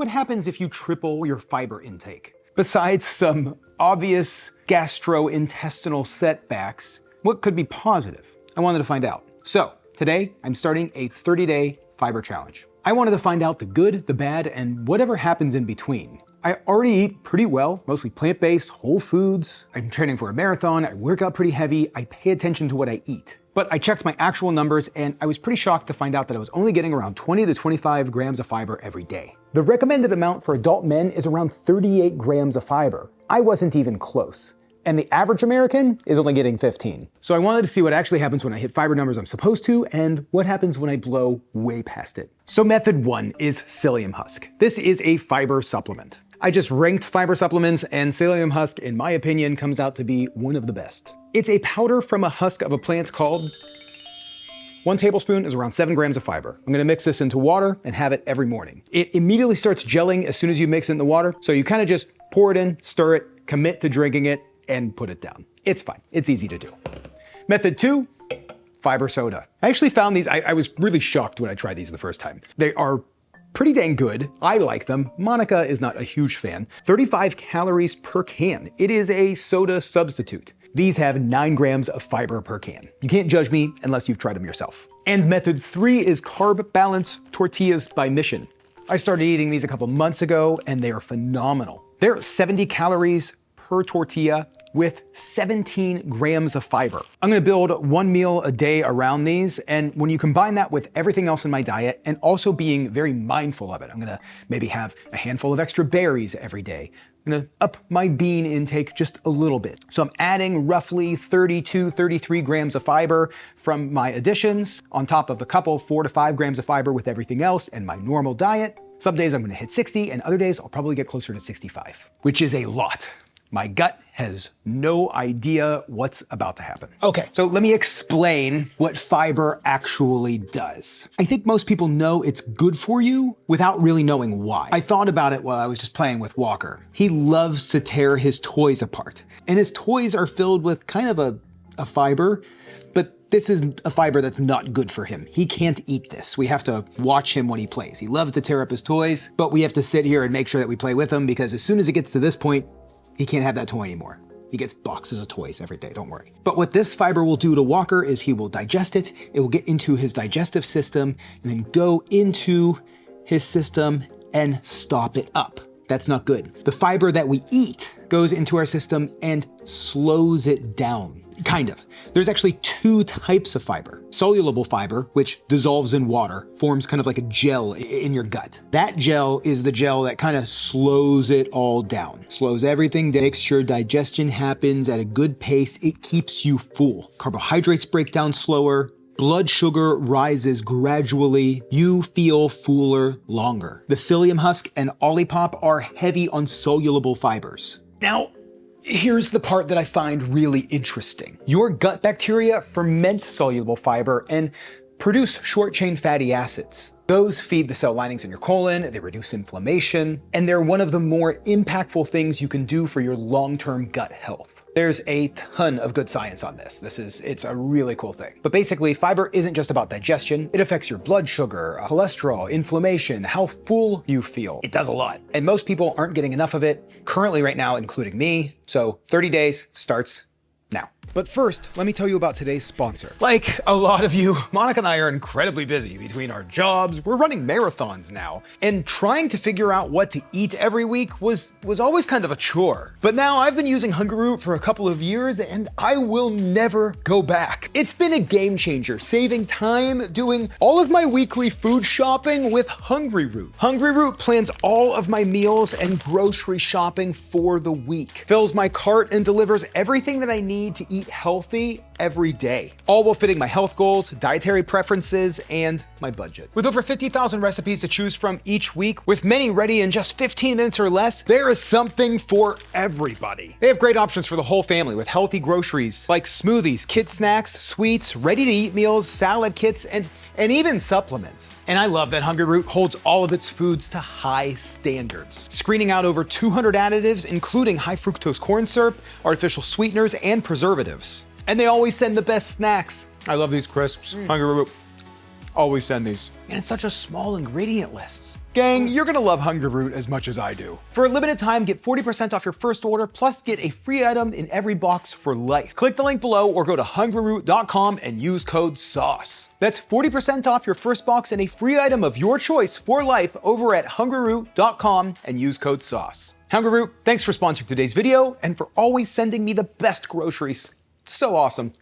what happens if you triple your fiber intake? Besides some obvious gastrointestinal setbacks, what could be positive? I wanted to find out. So today I'm starting a 30-day fiber challenge. I wanted to find out the good, the bad, and whatever happens in between. I already eat pretty well, mostly plant-based, whole foods. I'm training for a marathon, I work out pretty heavy, I pay attention to what I eat. But I checked my actual numbers and I was pretty shocked to find out that I was only getting around 20 to 25 grams of fiber every day. The recommended amount for adult men is around 38 grams of fiber. I wasn't even close. And the average American is only getting 15. So I wanted to see what actually happens when I hit fiber numbers I'm supposed to and what happens when I blow way past it. So method 1 is psyllium husk. This is a fiber supplement. I just ranked fiber supplements and psyllium husk, in my opinion, comes out to be one of the best. It's a powder from a husk of a plant called... 1 tablespoon is around 7 grams of fiber. I'm gonna mix this into water and have it every morning. It immediately starts gelling as soon as you mix it in the water, so you kind of just pour it in, stir it, commit to drinking it, and put it down. It's fine, it's easy to do. Method 2, fiber soda. I actually found these, I was really shocked when I tried these the first time. They are pretty dang good. I like them. Monica is not a huge fan. 35 calories per can. It is a soda substitute. These have 9 grams of fiber per can. You can't judge me unless you've tried them yourself. And method 3 is carb balance tortillas by Mission. I started eating these a couple months ago and they are phenomenal. They're 70 calories per tortilla with 17 grams of fiber. I'm gonna build 1 meal a day around these, and when you combine that with everything else in my diet and also being very mindful of it, I'm gonna maybe have a handful of extra berries every day. I'm gonna up my bean intake just a little bit. So I'm adding roughly 32, 33 grams of fiber from my additions on top of the couple 4 to 5 grams of fiber with everything else and my normal diet. Some days I'm gonna hit 60 and other days I'll probably get closer to 65, which is a lot. My gut has no idea what's about to happen. Okay, so let me explain what fiber actually does. I think most people know it's good for you without really knowing why. I thought about it while I was just playing with Walker. He loves to tear his toys apart, and his toys are filled with kind of a fiber, but this is a fiber that's not good for him. He can't eat this. We have to watch him when he plays. He loves to tear up his toys, but we have to sit here and make sure that we play with him because as soon as it gets to this point, he can't have that toy anymore. He gets boxes of toys every day, don't worry. But what this fiber will do to Walker is he will digest it, it will get into his digestive system, and then go into his system and stop it up. That's not good. The fiber that we eat goes into our system and slows it down. Kind of. There's actually 2 types of fiber. Soluble fiber, which dissolves in water, forms kind of like a gel in your gut. That gel is the gel that kind of slows it all down. Slows everything down, makes sure digestion happens at a good pace. It keeps you full. Carbohydrates break down slower. Blood sugar rises gradually. You feel fuller longer. The psyllium husk and Olipop are heavy on soluble fibers. Now, here's the part that I find really interesting. Your gut bacteria ferment soluble fiber and produce short-chain fatty acids. Those feed the cell linings in your colon, they reduce inflammation, and they're one of the more impactful things you can do for your long-term gut health. There's a ton of good science on this. It's a really cool thing. But basically, fiber isn't just about digestion. It affects your blood sugar, cholesterol, inflammation, how full you feel. It does a lot. And most people aren't getting enough of it, currently right now, including me. So 30 days starts now. But first, let me tell you about today's sponsor. Like a lot of you, Monica and I are incredibly busy between our jobs. We're running marathons now, and trying to figure out what to eat every week was always kind of a chore. But now I've been using Hungryroot for a couple of years, and I will never go back. It's been a game changer, saving time doing all of my weekly food shopping with Hungryroot. Hungryroot plans all of my meals and grocery shopping for the week, fills my cart, and delivers everything that I need to eat healthy every day, all while fitting my health goals, dietary preferences, and my budget. With over 50,000 recipes to choose from each week, with many ready in just 15 minutes or less, there is something for everybody. They have great options for the whole family with healthy groceries like smoothies, kid snacks, sweets, ready-to-eat meals, salad kits, and even supplements. And I love that Hungryroot holds all of its foods to high standards, screening out over 200 additives, including high fructose corn syrup, artificial sweeteners, and preservatives. And they always send the best snacks. I love these crisps. Hungryroot always send these. And it's such a small ingredient list. Gang, you're gonna love Hunger Root as much as I do. For a limited time, get 40% off your first order, plus get a free item in every box for life. Click the link below or go to hungerroot.com and use code SAUCE. That's 40% off your first box and a free item of your choice for life over at hungerroot.com and use code SAUCE. Hunger Root, thanks for sponsoring today's video and for always sending me the best groceries. It's so awesome.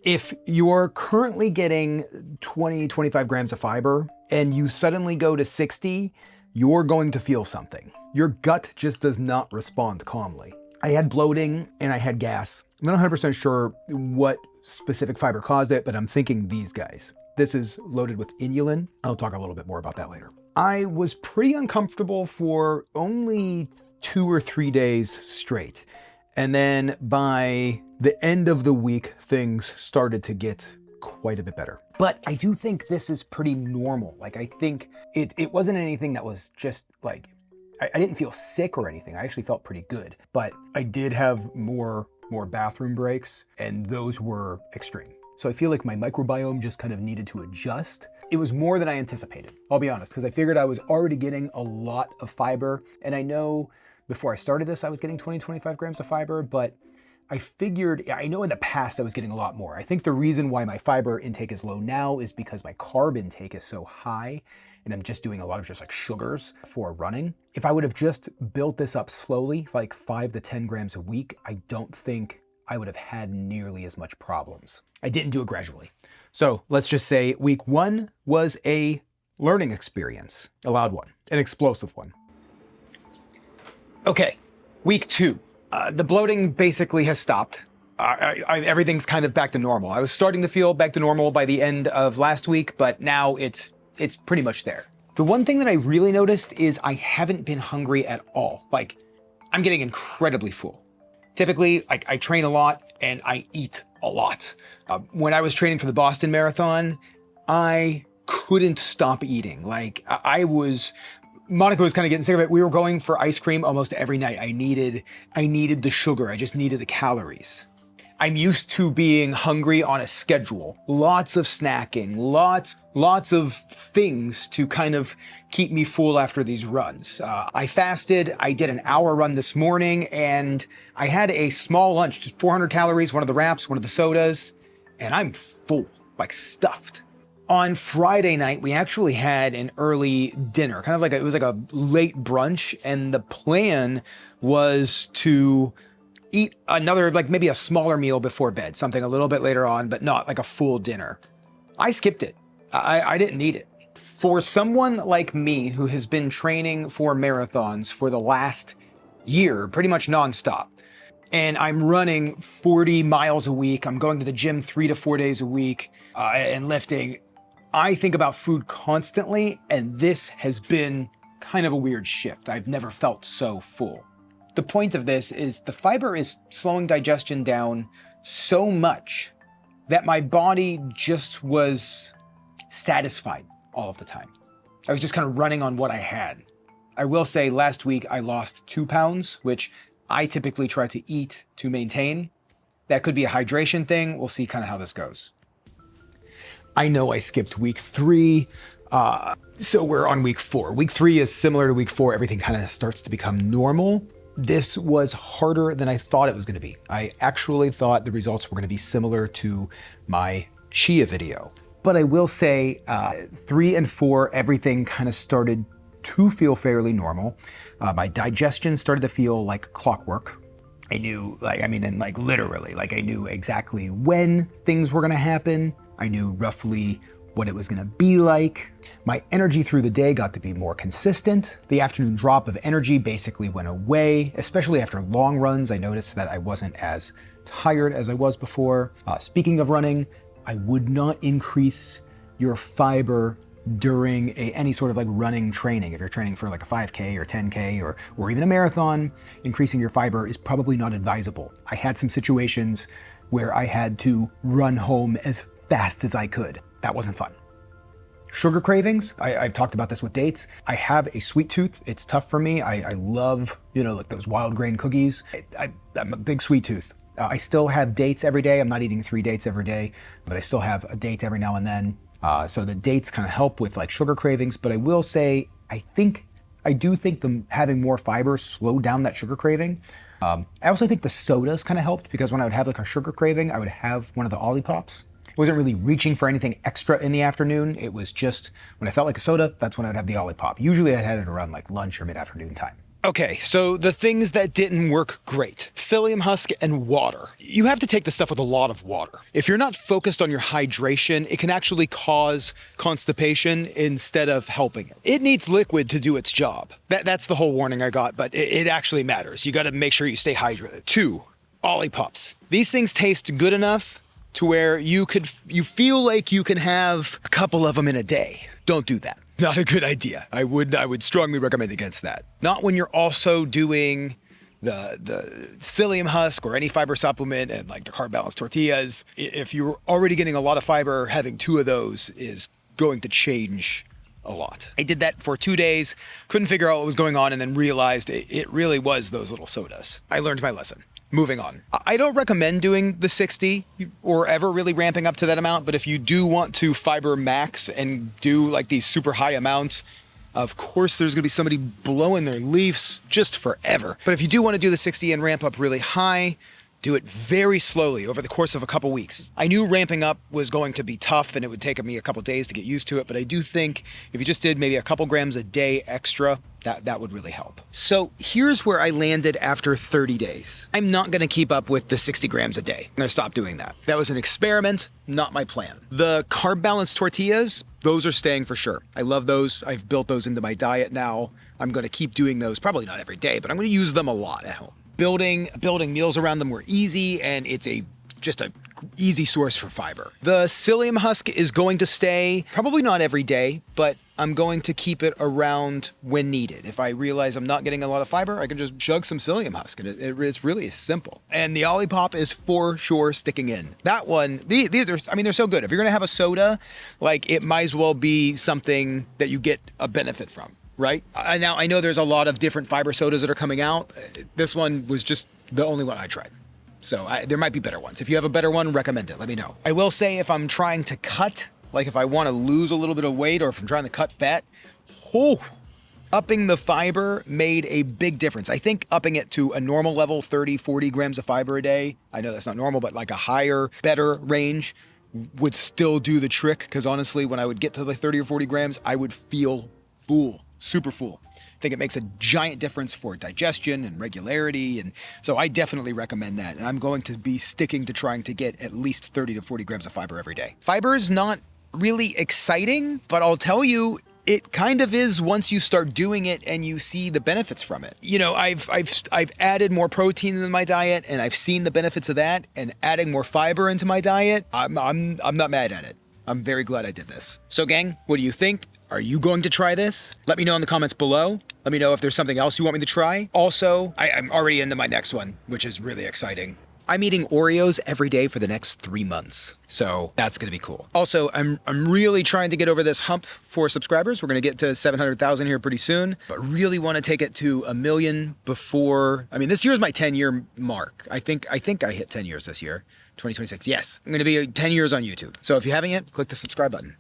If you're currently getting 25 grams of fiber and you suddenly go to 60, you're going to feel something. Your gut just does not respond calmly. I had bloating and I had gas. I'm not 100% sure what specific fiber caused it, but I'm thinking these guys. This is loaded with inulin. I'll talk a little bit more about that later. I was pretty uncomfortable for only 2 or 3 days straight. And then by the end of the week, things started to get quite a bit better. But I do think this is pretty normal. Like, I think it wasn't anything that was just like, I didn't feel sick or anything. I actually felt pretty good. But I did have more bathroom breaks, and those were extreme. So I feel like my microbiome just kind of needed to adjust. It was more than I anticipated, I'll be honest, because I figured I was already getting a lot of fiber. And I know before I started this, I was getting 25 grams of fiber, but I know in the past I was getting a lot more. I think the reason why my fiber intake is low now is because my carb intake is so high and I'm just doing a lot of just like sugars for running. If I would have just built this up slowly, like 5 to 10 grams a week, I don't think I would have had nearly as much problems. I didn't do it gradually. So let's just say week 1 was a learning experience, a loud one, an explosive one. Okay, week 2. The bloating basically has stopped. Everything's kind of back to normal. I was starting to feel back to normal by the end of last week, but now it's pretty much there. The one thing that I really noticed is I haven't been hungry at all. Like, I'm getting incredibly full. Typically, I train a lot and I eat a lot. When I was training for the Boston Marathon, I couldn't stop eating. Like, Monica was kind of getting sick of it. We were going for ice cream almost every night. I needed the sugar. I just needed the calories. I'm used to being hungry on a schedule. Lots of snacking, lots of things to kind of keep me full after these runs. I fasted. I did an hour run this morning and I had a small lunch, just 400 calories, one of the wraps, one of the sodas, and I'm full, like stuffed. On Friday night, we actually had an early dinner, it was like a late brunch, and the plan was to eat another, like maybe a smaller meal before bed, something a little bit later on, but not like a full dinner. I skipped it. I didn't need it. For someone like me who has been training for marathons for the last year, pretty much nonstop, and I'm running 40 miles a week, I'm going to the gym 3 to 4 days a week, and lifting, I think about food constantly, and this has been kind of a weird shift. I've never felt so full. The point of this is the fiber is slowing digestion down so much that my body just was satisfied all of the time. I was just kind of running on what I had. I will say last week I lost 2 pounds, which I typically try to eat to maintain. That could be a hydration thing. We'll see kind of how this goes. I know I skipped week 3, so we're on week 4. Week 3 is similar to week 4. Everything kind of starts to become normal. This was harder than I thought it was going to be. I actually thought the results were going to be similar to my chia video. But I will say 3 and 4, everything kind of started to feel fairly normal. My digestion started to feel like clockwork. I knew, literally, I knew exactly when things were going to happen. I knew roughly what it was going to be like. My energy through the day got to be more consistent. The afternoon drop of energy basically went away, especially after long runs. I noticed that I wasn't as tired as I was before. Speaking of running, I would not increase your fiber during any sort of running training. If you're training for like a 5K or 10K or even a marathon, increasing your fiber is probably not advisable. I had some situations where I had to run home as fast as I could. That wasn't fun. Sugar cravings, I've talked about this with dates. I have a sweet tooth. It's tough for me. I love, those wild grain cookies. I'm a big sweet tooth. I still have dates every day. I'm not eating 3 dates every day, but I still have a date every now and then. So the dates kind of help with like sugar cravings, but I will say, I do think having more fiber slowed down that sugar craving. I also think the sodas kind of helped because when I would have like a sugar craving, I would have one of the Olipop. I wasn't really reaching for anything extra in the afternoon. It was just when I felt like a soda, that's when I'd have the Olipop. Usually I had it around like lunch or mid-afternoon time. Okay, so the things that didn't work great. Psyllium husk and water. You have to take this stuff with a lot of water. If you're not focused on your hydration, it can actually cause constipation instead of helping it. It needs liquid to do its job. That's the whole warning I got, but it actually matters. You gotta make sure you stay hydrated. 2, Olipop. These things taste good enough to where you feel like you can have a couple of them in a day. Don't do that. Not a good idea. I would strongly recommend against that. Not when you're also doing the psyllium husk or any fiber supplement and like the carb balanced tortillas. If you're already getting a lot of fiber, having 2 of those is going to change a lot. I did that for 2 days, couldn't figure out what was going on, and then realized it really was those little sodas. I learned my lesson. Moving on. I don't recommend doing the 60 or ever really ramping up to that amount, but if you do want to fiber max and do like these super high amounts, of course there's gonna be somebody blowing their leaves just forever. But if you do want to do the 60 and ramp up really high, do it very slowly over the course of a couple weeks. I knew ramping up was going to be tough and it would take me a couple days to get used to it, but I do think if you just did maybe a couple grams a day extra, that would really help. So here's where I landed after 30 days. I'm not gonna keep up with the 60 grams a day. I'm gonna stop doing that. That was an experiment, not my plan. The carb balanced tortillas, those are staying for sure. I love those. I've built those into my diet now. I'm gonna keep doing those, probably not every day, but I'm gonna use them a lot at home. Building meals around them were easy, and it's just a easy source for fiber. The psyllium husk is going to stay, probably not every day, but I'm going to keep it around when needed. If I realize I'm not getting a lot of fiber, I can just chug some psyllium husk, and it's really simple. And the Olipop is for sure sticking in. That one, these are, I mean, they're so good. If you're gonna have a soda, like it might as well be something that you get a benefit from. Right? Now, I know there's a lot of different fiber sodas that are coming out. This one was just the only one I tried. So there might be better ones. If you have a better one, recommend it. Let me know. I will say if I'm trying to cut, like if I want to lose a little bit of weight or if I'm trying to cut fat, upping the fiber made a big difference. I think upping it to a normal level, 30, 40 grams of fiber a day. I know that's not normal, but like a higher, better range would still do the trick. Because honestly, when I would get to the 30 or 40 grams, I would feel full. Super full. I think it makes a giant difference for digestion and regularity, and so I definitely recommend that. And I'm going to be sticking to trying to get at least 30 to 40 grams of fiber every day. Fiber is not really exciting, but I'll tell you, it kind of is once you start doing it and you see the benefits from it. You know, I've added more protein in my diet, and I've seen the benefits of that. And adding more fiber into my diet, I'm not mad at it. I'm very glad I did this. So gang, what do you think? Are you going to try this? Let me know in the comments below. Let me know if there's something else you want me to try. Also, I'm already into my next one, which is really exciting. I'm eating Oreos every day for the next 3 months. So that's gonna be cool. Also, I'm really trying to get over this hump for subscribers. We're gonna get to 700,000 here pretty soon, but really wanna take it to 1 million before, I mean, this year is my 10-year mark. I think I hit 10 years this year, 2026. Yes, I'm gonna be 10 years on YouTube. So if you haven't yet, click the subscribe button.